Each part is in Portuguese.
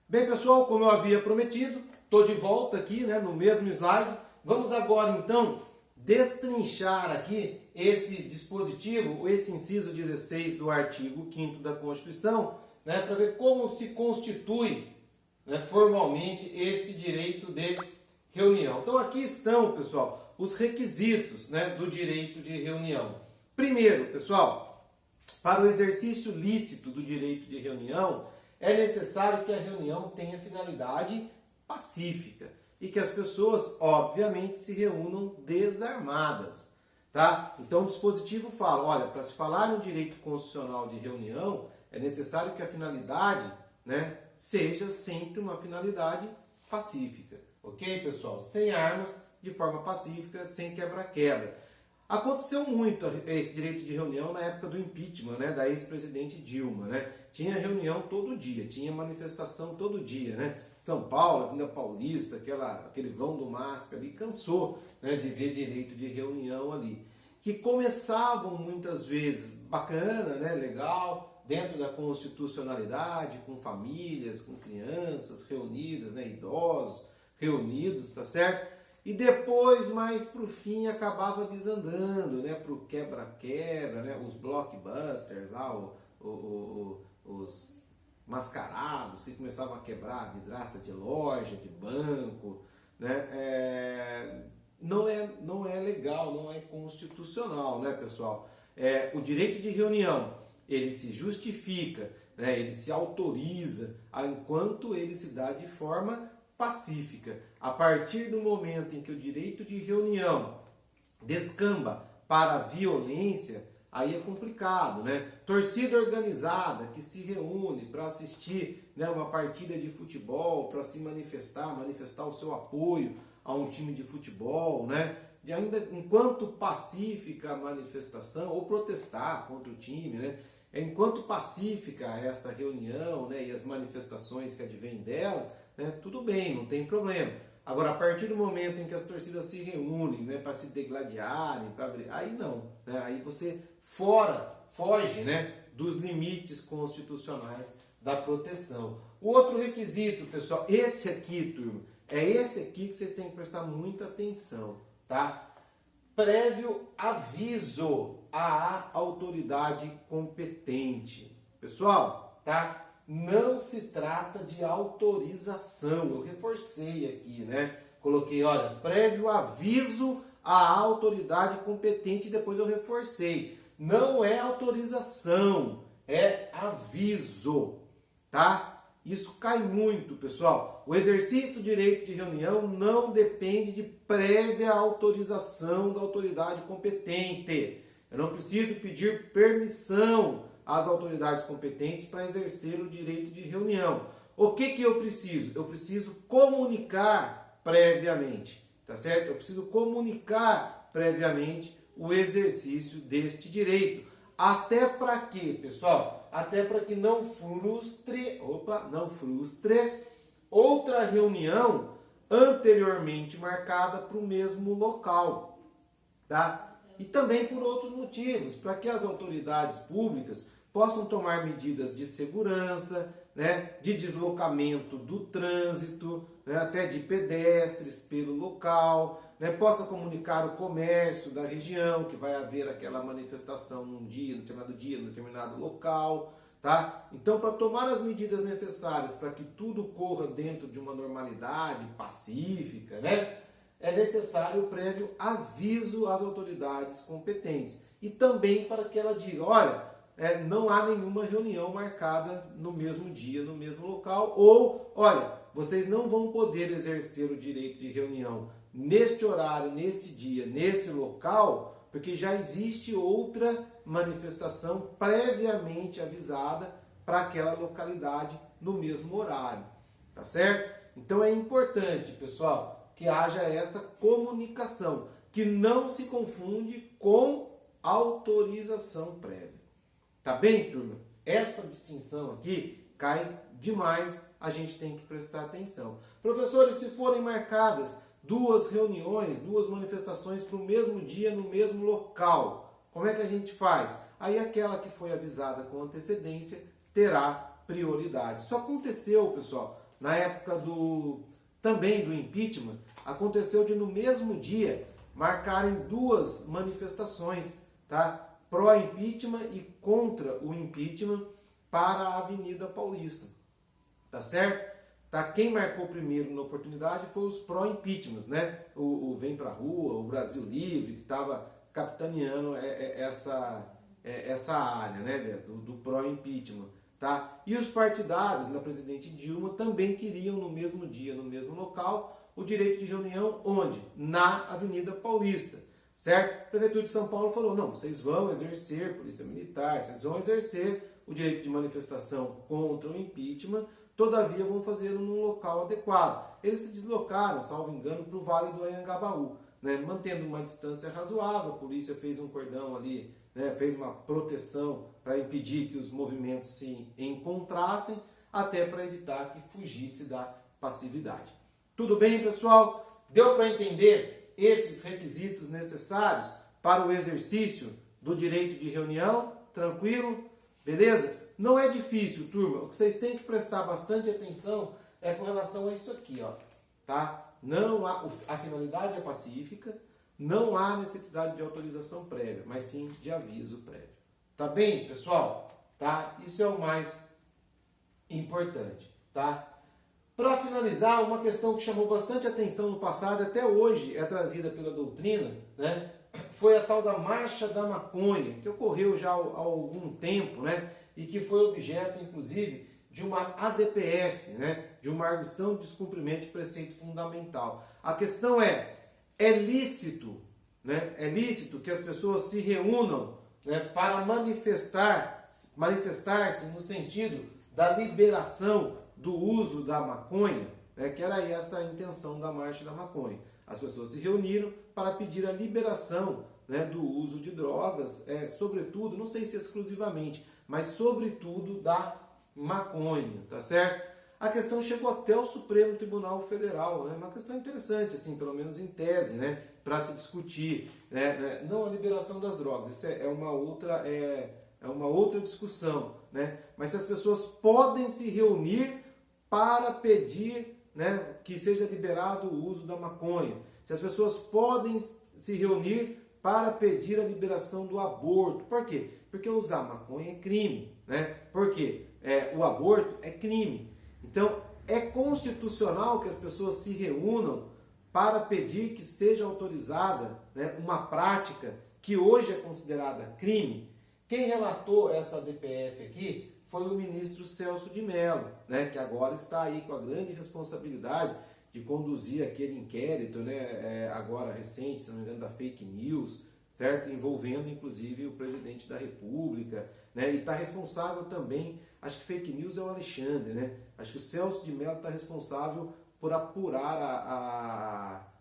Bem, pessoal, como eu havia prometido, estou de volta aqui, no mesmo slide. Vamos agora, então, destrinchar aqui esse dispositivo, esse inciso 16 do artigo 5º da Constituição, para ver como se constitui formalmente esse direito de reunião. Então, aqui estão, pessoal, os requisitos do direito de reunião. Primeiro, pessoal, para o exercício lícito do direito de reunião, é necessário que a reunião tenha finalidade pacífica e que as pessoas, obviamente, se reúnam desarmadas, tá? Então, o dispositivo fala, olha, para se falar no direito constitucional de reunião, é necessário que a finalidade, seja sempre uma finalidade pacífica, ok, pessoal? Sem armas, de forma pacífica, sem quebra-quebra. Aconteceu muito esse direito de reunião na época do impeachment, da ex-presidente Dilma, Tinha reunião todo dia, tinha manifestação todo dia, São Paulo, Avenida Paulista, aquele vão do MASP ali, cansou de ver direito de reunião ali. Que começavam muitas vezes bacana, legal, dentro da constitucionalidade, com famílias, com crianças reunidas, idosos reunidos, tá certo? E depois, mais para o fim, acabava desandando, para o quebra-quebra, os blockbusters, lá, os mascarados que começavam a quebrar a vidraça de loja, de banco, não é legal, não é constitucional, pessoal? O direito de reunião, ele se justifica, ele se autoriza enquanto ele se dá de forma pacífica. A partir do momento em que o direito de reunião descamba para a violência, aí é complicado, Torcida organizada que se reúne para assistir uma partida de futebol, para se manifestar o seu apoio a um time de futebol, E ainda enquanto pacífica a manifestação, ou protestar contra o time, Enquanto pacífica essa reunião, e as manifestações que advêm dela, tudo bem, não tem problema. Agora, a partir do momento em que as torcidas se reúnem, para se degladiarem, aí não, aí você foge, dos limites constitucionais da proteção. O outro requisito, pessoal, esse aqui, turma, é esse aqui que vocês têm que prestar muita atenção, tá? Prévio aviso à autoridade competente. Pessoal, tá? Não se trata de autorização. Eu reforcei aqui, Coloquei, olha, prévio aviso à autoridade competente, e depois eu reforcei. Não é autorização, é aviso, tá? Isso cai muito, pessoal. O exercício do direito de reunião não depende de prévia autorização da autoridade competente. Eu não preciso pedir permissão às autoridades competentes para exercer o direito de reunião. O que eu preciso? Eu preciso comunicar previamente, tá certo? Eu preciso comunicar previamente o exercício deste direito. Até para quê, pessoal? Até para que não frustre outra reunião anteriormente marcada para o mesmo local, tá? E também por outros motivos, para que as autoridades públicas possam tomar medidas de segurança, de deslocamento do trânsito, até de pedestres pelo local, possa comunicar o comércio da região, que vai haver aquela manifestação num determinado local, tá? Então, para tomar as medidas necessárias para que tudo corra dentro de uma normalidade pacífica, é necessário o prévio aviso às autoridades competentes. E também para que ela diga, olha, não há nenhuma reunião marcada no mesmo dia, no mesmo local, ou, olha, vocês não vão poder exercer o direito de reunião neste horário, neste dia, nesse local, porque já existe outra manifestação previamente avisada para aquela localidade no mesmo horário, tá certo? Então é importante, pessoal, que haja essa comunicação, que não se confunde com autorização prévia. Tá bem, turma? Essa distinção aqui cai demais, a gente tem que prestar atenção. Professores, se forem marcadas duas reuniões, duas manifestações para o mesmo dia, no mesmo local, como é que a gente faz? Aí aquela que foi avisada com antecedência terá prioridade. Isso aconteceu, pessoal, na época também do impeachment, aconteceu de no mesmo dia marcarem duas manifestações, tá? Pró-impeachment e contra o impeachment para a Avenida Paulista, tá certo? Tá? Quem marcou primeiro na oportunidade foi os pró-impeachments, né? O Vem Pra Rua, o Brasil Livre, que estava capitaneando essa área, né? Do pró-impeachment, tá? E os partidários da presidente Dilma também queriam no mesmo dia, no mesmo local, o direito de reunião onde? Na Avenida Paulista, certo? A Prefeitura de São Paulo falou, não, vocês vão exercer polícia militar, vocês vão exercer o direito de manifestação contra o impeachment, todavia vão fazer num local adequado. Eles se deslocaram, salvo engano, para o Vale do Anhangabaú, né? Mantendo uma distância razoável, a polícia fez um cordão ali, né? Fez uma proteção para impedir que os movimentos se encontrassem, até para evitar que fugisse da passividade. Tudo bem, pessoal? Deu para entender esses requisitos necessários para o exercício do direito de reunião? Tranquilo? Beleza? Não é difícil, turma. O que vocês têm que prestar bastante atenção é com relação a isso aqui, ó, tá? Não há, a finalidade é pacífica, não há necessidade de autorização prévia, mas sim de aviso prévio. Tá bem, pessoal? Tá? Isso é o mais importante, tá? Para finalizar, uma questão que chamou bastante atenção no passado, até hoje é trazida pela doutrina, né? Foi a tal da Marcha da Maconha, que ocorreu já há algum tempo, né? E que foi objeto, inclusive, de uma ADPF, né? De uma arguição de descumprimento de preceito fundamental. A questão é lícito, né? É lícito que as pessoas se reúnam, né, para manifestar-se no sentido da liberação do uso da maconha, né, que era essa a intenção da Marcha da Maconha. As pessoas se reuniram para pedir a liberação, né, do uso de drogas, sobretudo, não sei se exclusivamente, mas sobretudo da maconha, tá certo? A questão chegou até o Supremo Tribunal Federal, né? Uma questão interessante, assim, pelo menos em tese, né, para se discutir, né? Não a liberação das drogas, isso é uma outra discussão, né? Mas se as pessoas podem se reunir para pedir, né, que seja liberado o uso da maconha, se as pessoas podem se reunir para pedir a liberação do aborto. Por quê? Porque usar maconha é crime, né? Porque o aborto é crime. Então, é constitucional que as pessoas se reúnam para pedir que seja autorizada, né, uma prática que hoje é considerada crime. Quem relatou essa DPF aqui foi o ministro Celso de Mello, né, que agora está aí com a grande responsabilidade de conduzir aquele inquérito, né, agora recente, se não me engano, da fake news, certo? Envolvendo inclusive o presidente da República, né? E está responsável também, acho que fake news é o Alexandre, né? Acho que o Celso de Mello está responsável por apurar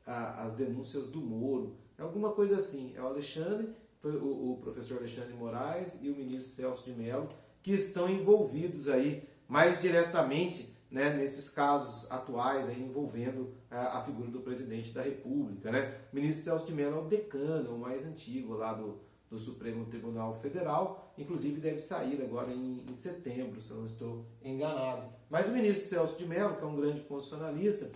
as denúncias do Moro. É alguma coisa assim. É o Alexandre, o professor Alexandre de Moraes e o ministro Celso de Mello, que estão envolvidos aí mais diretamente, né, nesses casos atuais aí, envolvendo a figura do presidente da República, né? O ministro Celso de Mello é o decano, é o mais antigo lá do Supremo Tribunal Federal, inclusive deve sair agora em setembro, se eu não estou enganado. Mas o ministro Celso de Mello, que é um grande constitucionalista,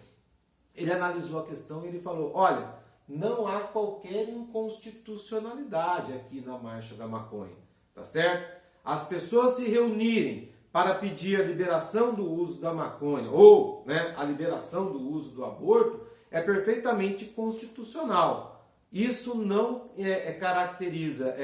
ele analisou a questão e ele falou, olha, não há qualquer inconstitucionalidade aqui na Marcha da Maconha, tá certo? As pessoas se reunirem para pedir a liberação do uso da maconha ou, né, a liberação do uso do aborto é perfeitamente constitucional. Isso não caracteriza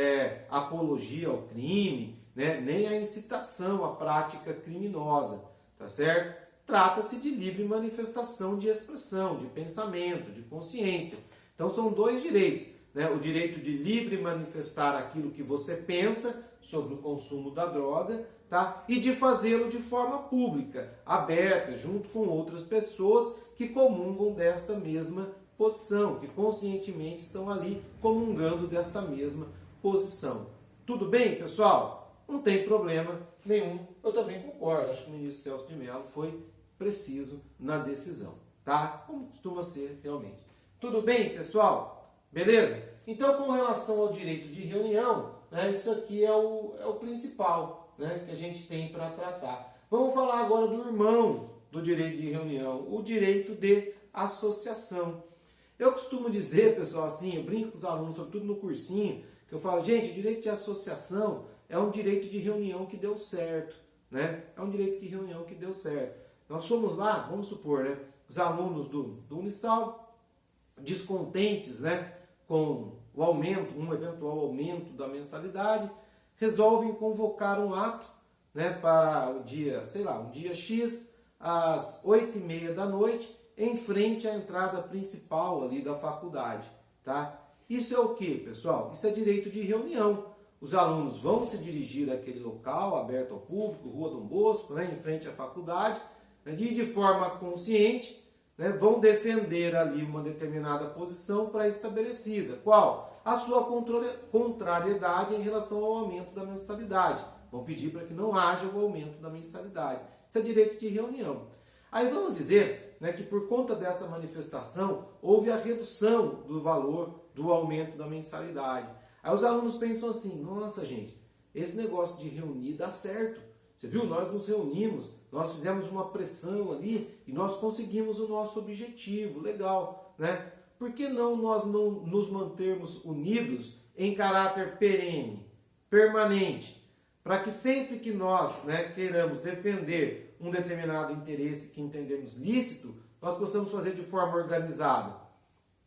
apologia ao crime, né, nem a incitação à prática criminosa, tá certo? Trata-se de livre manifestação de expressão, de pensamento, de consciência. Então são dois direitos, né? O direito de livre manifestar aquilo que você pensa sobre o consumo da droga, tá? E de fazê-lo de forma pública, aberta, junto com outras pessoas que comungam desta mesma posição, que conscientemente estão ali comungando desta mesma posição. Tudo bem, pessoal? Não tem problema nenhum. Eu também concordo. Acho que o ministro Celso de Mello foi preciso na decisão, tá? Como costuma ser realmente. Tudo bem, pessoal? Beleza? Então, com relação ao direito de reunião, né, isso aqui é o principal, né, que a gente tem para tratar. Vamos falar agora do irmão do direito de reunião? O direito de associação. Eu costumo dizer, pessoal, assim, eu brinco com os alunos, sobretudo no cursinho, que eu falo, gente, o direito de associação é um direito de reunião que deu certo, né? É um direito de reunião que deu certo. Nós fomos lá, vamos supor, né? Os alunos do Unisal, descontentes, né? Com o aumento, um eventual aumento da mensalidade, resolvem convocar um ato, né? Para o dia, sei lá, um dia X, às 8h30 da noite, em frente à entrada principal ali da faculdade, tá? Isso é o que, pessoal? Isso é direito de reunião. Os alunos vão se dirigir àquele local aberto ao público, Rua Dom Bosco, né, em frente à faculdade, né, e de forma consciente, né, vão defender ali uma determinada posição pré-estabelecida. Qual? A sua contrariedade em relação ao aumento da mensalidade. Vão pedir para que não haja o aumento da mensalidade. Isso é direito de reunião. Aí vamos dizer, né, que por conta dessa manifestação houve a redução do valor do aumento da mensalidade. Aí os alunos pensam assim, nossa gente, esse negócio de reunir dá certo. Você viu, nós nos reunimos, nós fizemos uma pressão ali e nós conseguimos o nosso objetivo, legal, né? Por que não nós não nos mantermos unidos em caráter perene, permanente, para que sempre que nós, né, queiramos defender um determinado interesse que entendemos lícito, nós possamos fazer de forma organizada.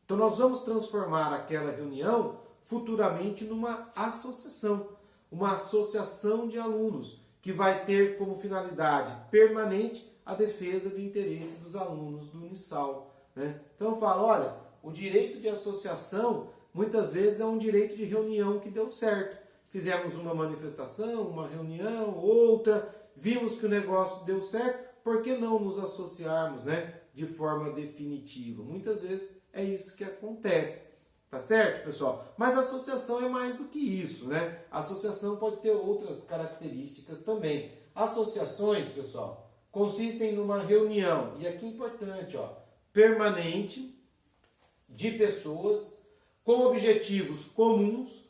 Então nós vamos transformar aquela reunião futuramente numa associação, uma associação de alunos, que vai ter como finalidade permanente a defesa do interesse dos alunos do Unisal, né? Então eu falo, olha, o direito de associação muitas vezes é um direito de reunião que deu certo. Fizemos uma manifestação, uma reunião, outra, vimos que o negócio deu certo, por que não nos associarmos, né, de forma definitiva? Muitas vezes é isso que acontece. Tá certo, pessoal? Mas a associação é mais do que isso, né? A associação pode ter outras características também. Associações, pessoal, consistem numa reunião, e aqui é importante, ó, permanente, de pessoas com objetivos comuns,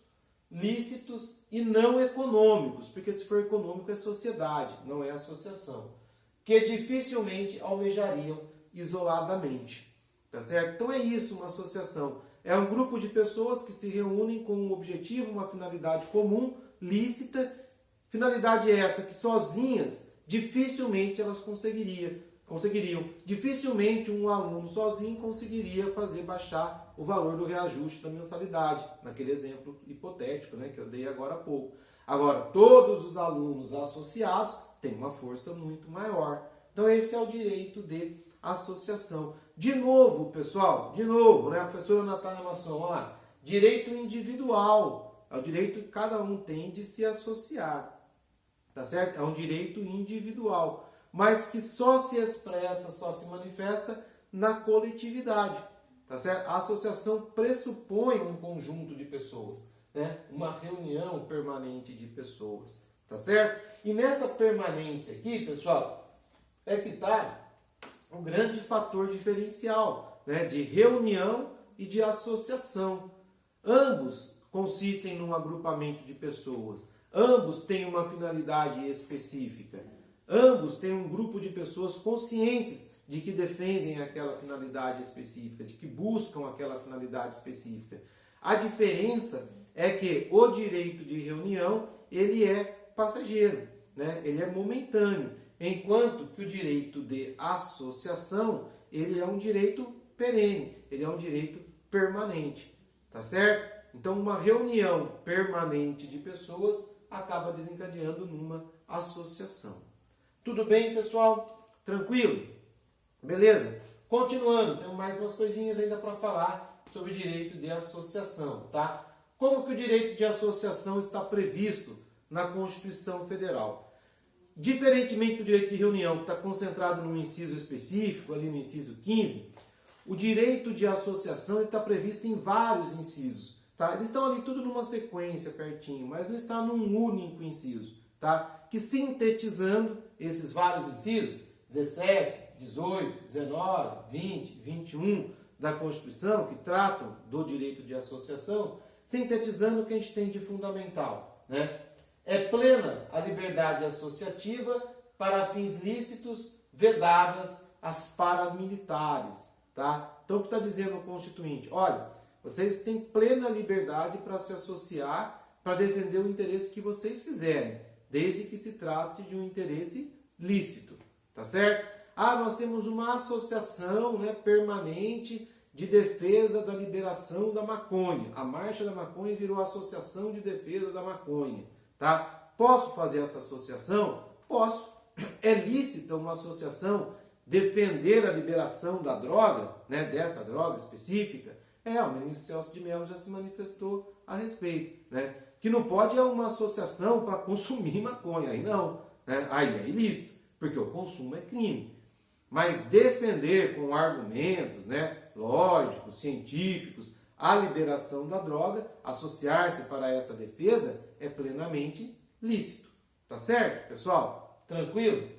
lícitos e não econômicos, porque se for econômico é sociedade, não é associação, que dificilmente almejariam isoladamente, tá certo? Então é isso, uma associação. É um grupo de pessoas que se reúnem com um objetivo, uma finalidade comum, lícita, finalidade essa que sozinhas dificilmente elas conseguiriam. Dificilmente um aluno sozinho conseguiria fazer baixar o valor do reajuste da mensalidade, naquele exemplo hipotético, né, que eu dei agora há pouco. Agora, todos os alunos associados têm uma força muito maior. Então esse é o direito de associação. De novo, pessoal, né, a professora Natália Masson, olha lá, direito individual, é o direito que cada um tem de se associar, tá certo? É um direito individual, mas que só se expressa, só se manifesta na coletividade, tá certo? A associação pressupõe um conjunto de pessoas, né? Uma reunião permanente de pessoas, tá certo? E nessa permanência aqui, pessoal, é que está um grande fator diferencial, né, de reunião e de associação. Ambos consistem num agrupamento de pessoas, ambos têm uma finalidade específica, ambos têm um grupo de pessoas conscientes de que defendem aquela finalidade específica, de que buscam aquela finalidade específica. A diferença é que o direito de reunião, ele é passageiro, né, ele é momentâneo. Enquanto que o direito de associação, ele é um direito perene, ele é um direito permanente, tá certo? Então, uma reunião permanente de pessoas acaba desencadeando numa associação. Tudo bem, pessoal? Tranquilo? Beleza? Continuando, temos mais umas coisinhas ainda para falar sobre o direito de associação, tá? Como que o direito de associação está previsto na Constituição Federal? Diferentemente do direito de reunião, que está concentrado num inciso específico, ali no inciso 15, o direito de associação está previsto em vários incisos. Tá? Eles estão ali tudo numa sequência pertinho, mas não está num único inciso. Tá? Que sintetizando esses vários incisos, 17, 18, 19, 20, 21 da Constituição, que tratam do direito de associação, sintetizando o que a gente tem de fundamental, né? É plena a liberdade associativa para fins lícitos, vedadas as paramilitares, tá? Então o que está dizendo o Constituinte? Olha, vocês têm plena liberdade para se associar, para defender o interesse que vocês quiserem, desde que se trate de um interesse lícito, tá certo? Ah, nós temos uma associação, né, permanente de defesa da liberação da maconha. A Marcha da Maconha virou Associação de Defesa da Maconha, tá? Posso fazer essa associação? Posso. É lícita uma associação defender a liberação da droga, né, dessa droga específica? O ministro Celso de Mello já se manifestou a respeito, né? Que não pode é uma associação para consumir maconha, aí não, né? Aí é ilícito, porque o consumo é crime. Mas defender com argumentos, né, lógicos, científicos, a liberação da droga, associar-se para essa defesa é plenamente lícito. Tá certo, pessoal? Tranquilo?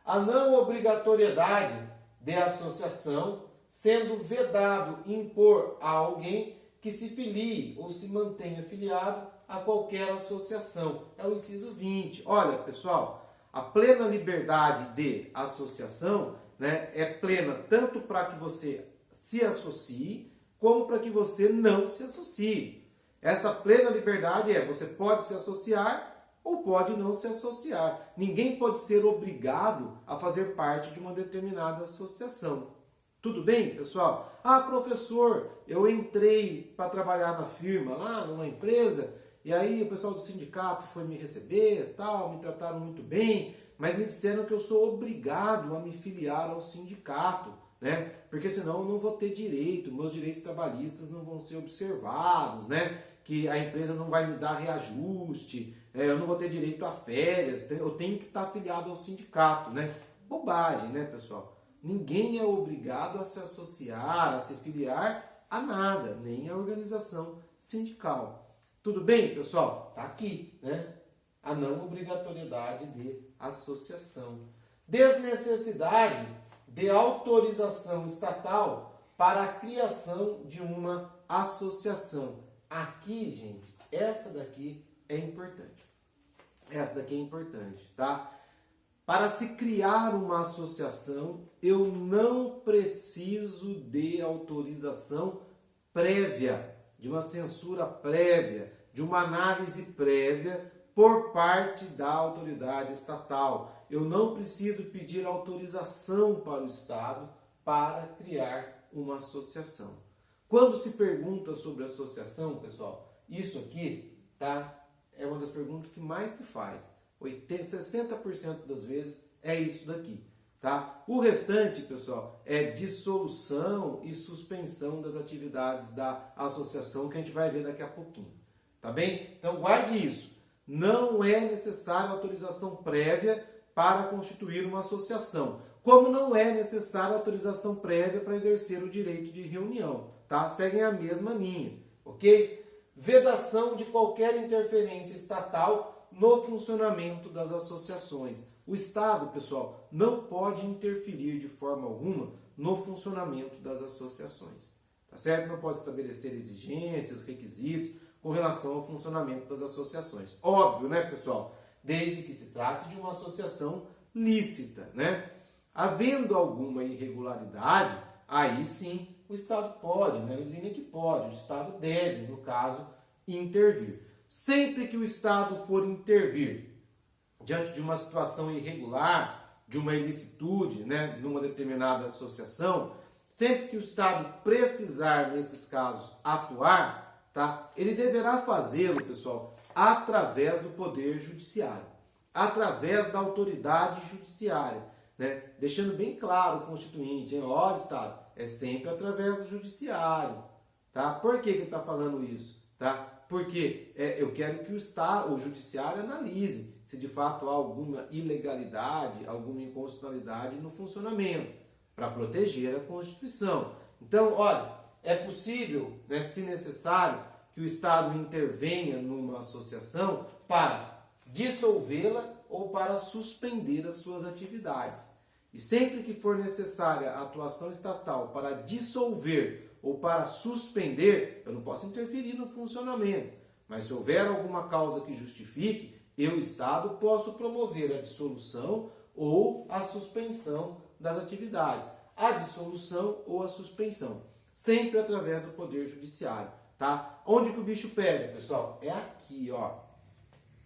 A não obrigatoriedade de associação, sendo vedado impor a alguém que se filie ou se mantenha filiado a qualquer associação. É o inciso 20. Olha, pessoal, a plena liberdade de associação, né, é plena tanto para que você se associe, como para que você não se associe. Essa plena liberdade você pode se associar ou pode não se associar. Ninguém pode ser obrigado a fazer parte de uma determinada associação. Tudo bem, pessoal? Ah, professor, eu entrei para trabalhar na firma, lá numa empresa, e aí o pessoal do sindicato foi me receber, tal, me trataram muito bem, mas me disseram que eu sou obrigado a me filiar ao sindicato, né? Porque senão eu não vou ter direito, meus direitos trabalhistas não vão ser observados, né? Que a empresa não vai me dar reajuste, eu não vou ter direito a férias, eu tenho que estar afiliado ao sindicato, né? Bobagem, né, pessoal? Ninguém é obrigado a se associar, a se filiar a nada, nem a organização sindical. Tudo bem, pessoal? Tá aqui, né? A não obrigatoriedade de associação. Desnecessidade de autorização estatal para a criação de uma associação. Aqui, gente, essa daqui é importante. Essa daqui é importante, tá? Para se criar uma associação, eu não preciso de autorização prévia, de uma censura prévia, de uma análise prévia por parte da autoridade estatal. Eu não preciso pedir autorização para o Estado para criar uma associação. Quando se pergunta sobre associação, pessoal, isso aqui, tá? É uma das perguntas que mais se faz. 60% das vezes é isso daqui, tá? O restante, pessoal, é dissolução e suspensão das atividades da associação, que a gente vai ver daqui a pouquinho, tá bem? Então guarde isso. Não é necessária autorização prévia para constituir uma associação, como não é necessária autorização prévia para exercer o direito de reunião, tá? Seguem a mesma linha, ok? Vedação de qualquer interferência estatal no funcionamento das associações. O Estado, pessoal, não pode interferir de forma alguma no funcionamento das associações. Tá certo? Não pode estabelecer exigências, requisitos com relação ao funcionamento das associações. Óbvio, né, pessoal? Desde que se trate de uma associação lícita, né? Havendo alguma irregularidade, aí sim o Estado pode, né? Não diria que pode, o Estado deve, no caso, intervir. Sempre que o Estado for intervir diante de uma situação irregular, de uma ilicitude, né, numa determinada associação, sempre que o Estado precisar, nesses casos, atuar, tá, ele deverá fazê-lo, pessoal, através do Poder Judiciário, através da autoridade judiciária, né, deixando bem claro o Constituinte, hein? Olha, Estado, é sempre através do Judiciário. Tá? Por que ele está falando isso? Tá? Porque eu quero que o Estado, o Judiciário, analise se de fato há alguma ilegalidade, alguma inconstitucionalidade no funcionamento, para proteger a Constituição. Então, olha, é possível, né, se necessário, que o Estado intervenha numa associação para dissolvê-la ou para suspender as suas atividades. E sempre que for necessária a atuação estatal para dissolver ou para suspender, eu não posso interferir no funcionamento. Mas se houver alguma causa que justifique, eu, Estado, posso promover a dissolução ou a suspensão das atividades, a dissolução ou a suspensão, sempre através do Poder Judiciário, tá? Onde que o bicho pega, pessoal? É aqui, ó.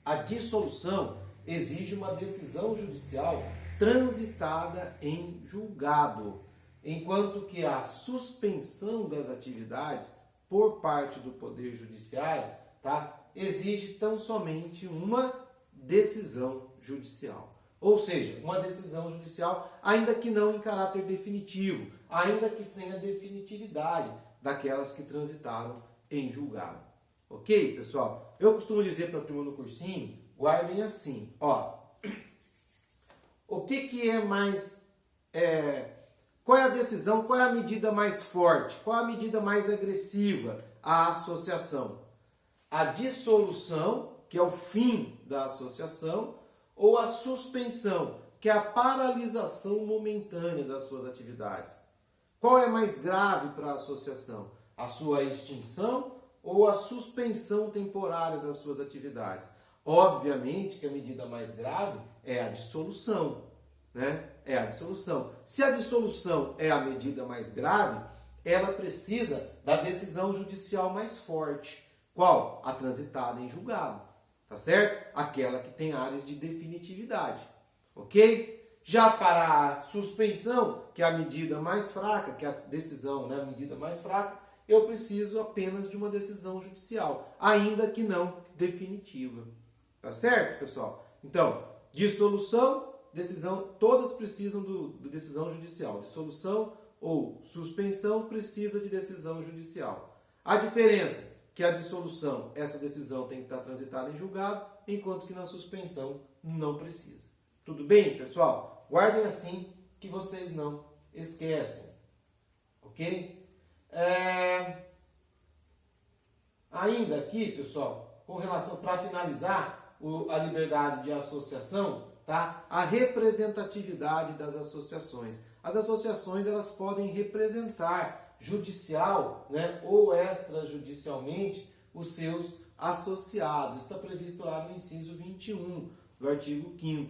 A dissolução exige uma decisão judicial transitada em julgado, enquanto que a suspensão das atividades por parte do Poder Judiciário, tá, exige tão somente uma decisão judicial. Ou seja, uma decisão judicial, ainda que não em caráter definitivo, ainda que sem a definitividade daquelas que transitaram em julgado. Ok, pessoal? Eu costumo dizer para a turma no cursinho, guardem assim, ó. O que é mais... qual é a decisão, qual é a medida mais forte, qual é a medida mais agressiva à associação? A dissolução, que é o fim da associação, ou a suspensão, que é a paralisação momentânea das suas atividades. Qual é mais grave para a associação? A sua extinção ou a suspensão temporária das suas atividades? Obviamente que a medida mais grave é a dissolução, né? É a dissolução. Se a dissolução é a medida mais grave, ela precisa da decisão judicial mais forte. Qual? A transitada em julgado. Tá certo? Aquela que tem áreas de definitividade. Ok? Já para a suspensão, que é a medida mais fraca, que é a decisão, né, a medida mais fraca, eu preciso apenas de uma decisão judicial, ainda que não definitiva. Tá certo, pessoal? Então, dissolução, decisão, todas precisam de decisão judicial. Dissolução ou suspensão precisa de decisão judicial. A diferença que a dissolução, essa decisão tem que estar transitada em julgado, enquanto que na suspensão não precisa. Tudo bem, pessoal? Guardem assim que vocês não esquecem. Ok? Ainda aqui, pessoal, com relação, para finalizar a liberdade de associação, tá? A representatividade das associações. As associações, elas podem representar judicial, né, ou extrajudicialmente os seus associados. Está previsto lá no inciso 21 do artigo 5º,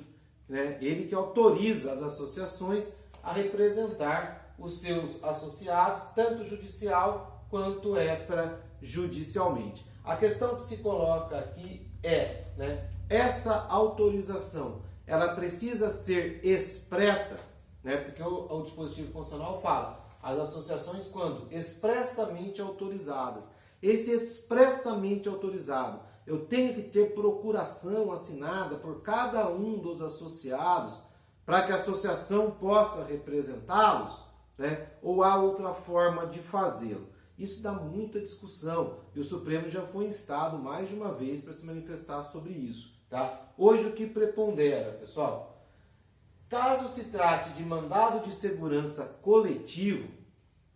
né? Ele que autoriza as associações a representar os seus associados, tanto judicial quanto extrajudicialmente. A questão que se coloca aqui é, né, essa autorização, ela precisa ser expressa, né, porque o dispositivo constitucional fala as associações quando expressamente autorizadas. Esse expressamente autorizado, eu tenho que ter procuração assinada por cada um dos associados para que a associação possa representá-los, né? Ou há outra forma de fazê-lo? Isso dá muita discussão e o Supremo já foi instado mais de uma vez para se manifestar sobre isso, tá? Hoje o que prepondera, pessoal? Caso se trate de mandado de segurança coletivo,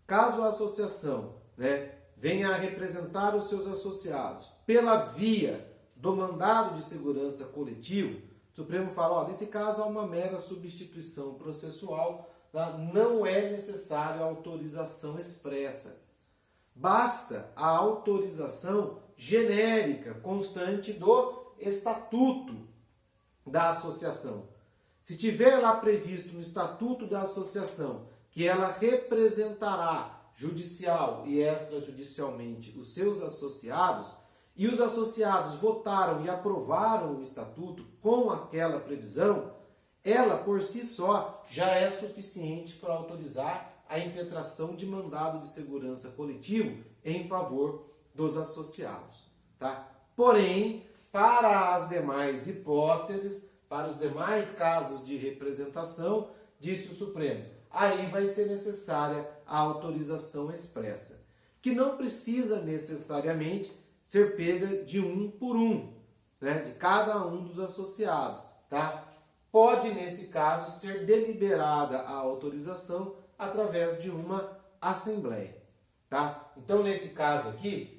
caso a associação, né, venha a representar os seus associados pela via do mandado de segurança coletivo, o Supremo fala, ó, nesse caso há uma mera substituição processual, tá? Não é necessária a autorização expressa. Basta a autorização genérica, constante do estatuto da associação. Se tiver lá previsto no Estatuto da Associação que ela representará judicial e extrajudicialmente os seus associados, e os associados votaram e aprovaram o Estatuto com aquela previsão, ela por si só já é suficiente para autorizar a impetração de mandado de segurança coletivo em favor dos associados, tá? Porém, para as demais hipóteses, para os demais casos de representação, disse o Supremo, aí vai ser necessária a autorização expressa, que não precisa necessariamente ser pega de um por um, né, de cada um dos associados, tá? Pode, nesse caso, ser deliberada a autorização através de uma assembleia, tá? Então, nesse caso aqui,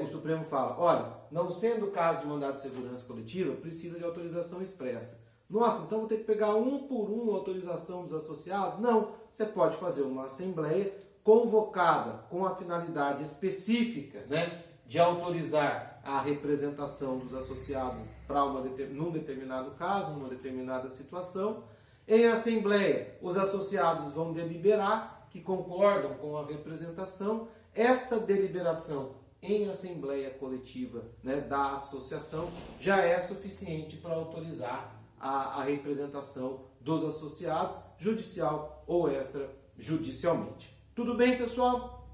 o Supremo fala, olha, não sendo caso de mandado de segurança coletiva, precisa de autorização expressa. Nossa, então vou ter que pegar um por um a autorização dos associados? Não, você pode fazer uma assembleia convocada com a finalidade específica, né, de autorizar a representação dos associados para num determinado caso, numa determinada situação, Em assembleia, os associados vão deliberar que concordam com a representação. Esta deliberação em assembleia coletiva, né, da associação já é suficiente para autorizar a representação dos associados, judicial ou extrajudicialmente. Tudo bem, pessoal?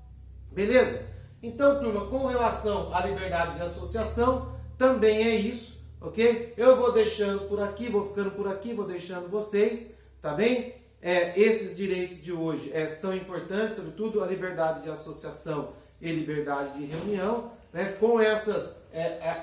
Beleza? Então, turma, com relação à liberdade de associação, também é isso, ok? Eu vou deixando por aqui, vou ficando por aqui, vou deixando vocês, tá bem? Esses direitos de hoje são importantes, sobretudo a liberdade de associação e liberdade de reunião, né? Com essas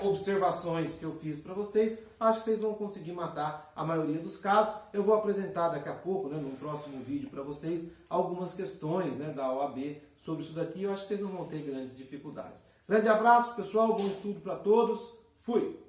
observações que eu fiz para vocês, acho que vocês vão conseguir matar a maioria dos casos. Eu vou apresentar daqui a pouco, né, num próximo vídeo para vocês, algumas questões, né, da OAB sobre isso daqui. Eu acho que vocês não vão ter grandes dificuldades. Grande abraço, pessoal, bom estudo para todos. Fui!